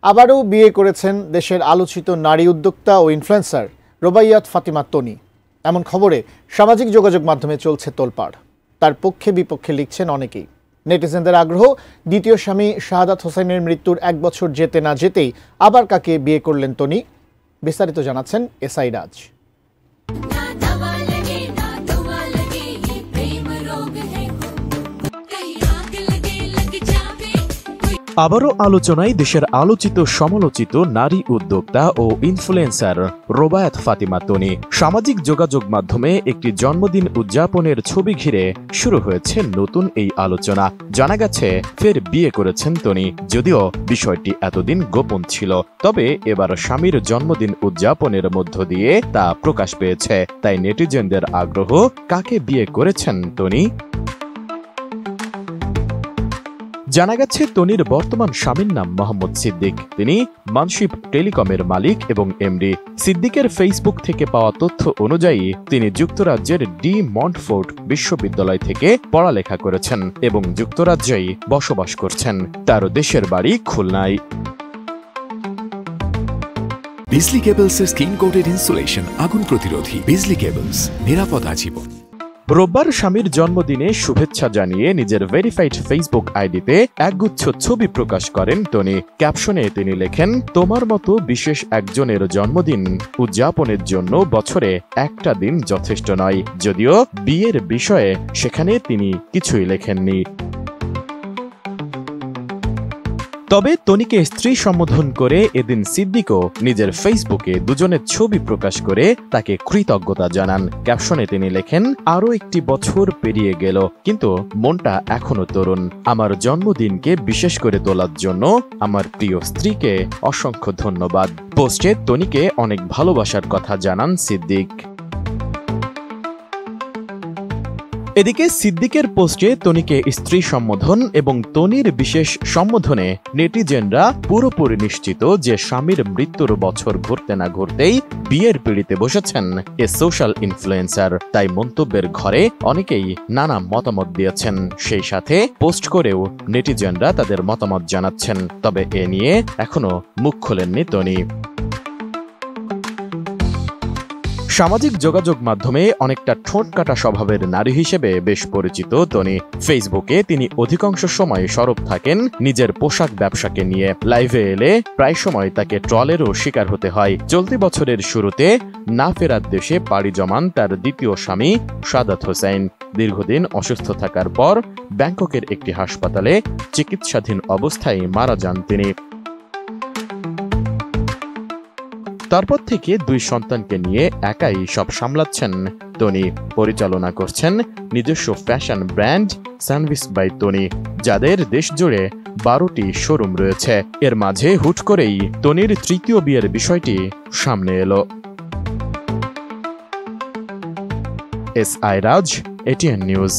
আবারও বিয়ে করেছেন দেশের আলোচিত নারী উদ্যোক্তা ও ইনফ্লুয়েন্সার রোবাইয়াত ফাতিমা তনি। এমন খবরে সামাজিক যোগাযোগ মাধ্যমে চলছে তোলপাড়। তার পক্ষে বিপক্ষে লিখছেন অনেকেই। নেটিজেনদের আগ্রহ, দ্বিতীয় স্বামী শাহাদাত হোসেনের মৃত্যুর 1 বছর যেতে না যেতেই আবার কাকে বিয়ে করলেন তনি? বিস্তারিত জানাচ্ছেন এসআই রাজ। আবারও আলোচনায় দেশের আলোচিত সমালোচিত নারী উদ্যোক্তা ও ইনফ্লুয়েন্সার রোবায়াত ফাতিমা তনি। সামাজিক যোগাযোগ মাধ্যমে একটি জন্মদিন উদযাপনের ছবি ঘিরে শুরু হয়েছে নতুন এই আলোচনা। জানা গেছে ফের বিয়ে করেছেন তনি, যদিও বিষয়টি এতদিন গোপন ছিল। তবে এবার স্বামীর জন্মদিন উদযাপনের মধ্য দিয়ে তা প্রকাশ পেয়েছে। তাই নেটিজেনদের আগ্রহ, কাকে বিয়ে করেছেন তনি? জানা গেছে তনির বর্তমান স্বামীর নাম মোহাম্মদ সিদ্দিক। তিনি মানশিপ টেলিকমের মালিক এবং এমডি। সিদ্দিকের ফেসবুক থেকে পাওয়া তথ্য অনুযায়ী তিনি যুক্তরাজ্যের ডি মন্টফোর্ট বিশ্ববিদ্যালয় থেকে পড়ালেখা করেছেন এবং যুক্তরাজ্যেই বসবাস করছেন। তার দেশের বাড়ি খুলনায়। বিজলি কেবলসের স্কিন কোটেড ইনসুলেশন আগুন প্রতিরোধী। বিজলি কেবলস, নিরাপদ আজীবন। রোববার স্বামীর জন্মদিনে শুভেচ্ছা জানিয়ে নিজের ভেরিফাইড ফেসবুক আইডিতে একগুচ্ছ ছবি প্রকাশ করেন তনি। ক্যাপশনে তিনি লেখেন, তোমার মতো বিশেষ একজনের জন্মদিন উদযাপনের জন্য বছরে একটা দিন যথেষ্ট নয়। যদিও বিয়ের বিষয়ে সেখানে তিনি কিছুই লেখেননি। তবে তনিকে স্ত্রী সম্বোধন করে এদিন সিদ্দিকও নিজের ফেসবুকে দুজনের ছবি প্রকাশ করে তাকে কৃতজ্ঞতা জানান। ক্যাপশনে তিনি লেখেন, আরও একটি বছর পেরিয়ে গেল, কিন্তু মনটা এখনো তরুণ। আমার জন্মদিনকে বিশেষ করে তোলার জন্য আমার প্রিয় স্ত্রীকে অসংখ্য ধন্যবাদ। পোস্টে তনিকে অনেক ভালোবাসার কথা জানান সিদ্দিক। এদিকে সিদ্দিকের পোস্টে তনিকে স্ত্রী সম্বোধন এবং তনির বিশেষ সম্বোধনে নেটিজেনরা পুরোপুরি নিশ্চিত যে স্বামীর মৃত্যুর বছর ঘুরতে না ঘুরতেই বিয়ের পিড়িতে বসেছেন এ সোশ্যাল ইনফ্লুয়েন্সার। তাই মন্তব্যের ঘরে অনেকেই নানা মতামত দিয়েছেন। সেই সাথে পোস্ট করেও নেটিজেনরা তাদের মতামত জানাচ্ছেন। তবে এ নিয়ে এখনো মুখ খোলেননি তনি। সামাজিক যোগাযোগ মাধ্যমে অনেকটা ঠোঁট কাটা স্বভাবের নারী হিসেবে বেশ পরিচিত তনি। ফেসবুকে তিনি অধিকাংশ সময় সরব থাকেন নিজের পোশাক ব্যবসাকে নিয়ে। লাইভে এলে প্রায় সময় তাকে ট্রলেরও শিকার হতে হয়। চলতি বছরের শুরুতে না ফেরার দেশে পাড়ি জমান তার দ্বিতীয় স্বামী শাহাদাত হোসেন। দীর্ঘদিন অসুস্থ থাকার পর ব্যাংককের একটি হাসপাতালে চিকিৎসাধীন অবস্থায় মারা যান তিনি। তারপর থেকে 2 সন্তানকে নিয়ে একাই সব সামলাচ্ছেন তনি। পরিচালনা করছেন নিজস্ব fashion brand Sanvees by Toni, যাদের দেশ জুড়ে 12টি শোরুম রয়েছে। এর মাঝে হুট করেই তনির তৃতীয় বিয়ের বিষয়টি সামনে এলো। এসআই রাজ, এটিএন নিউজ।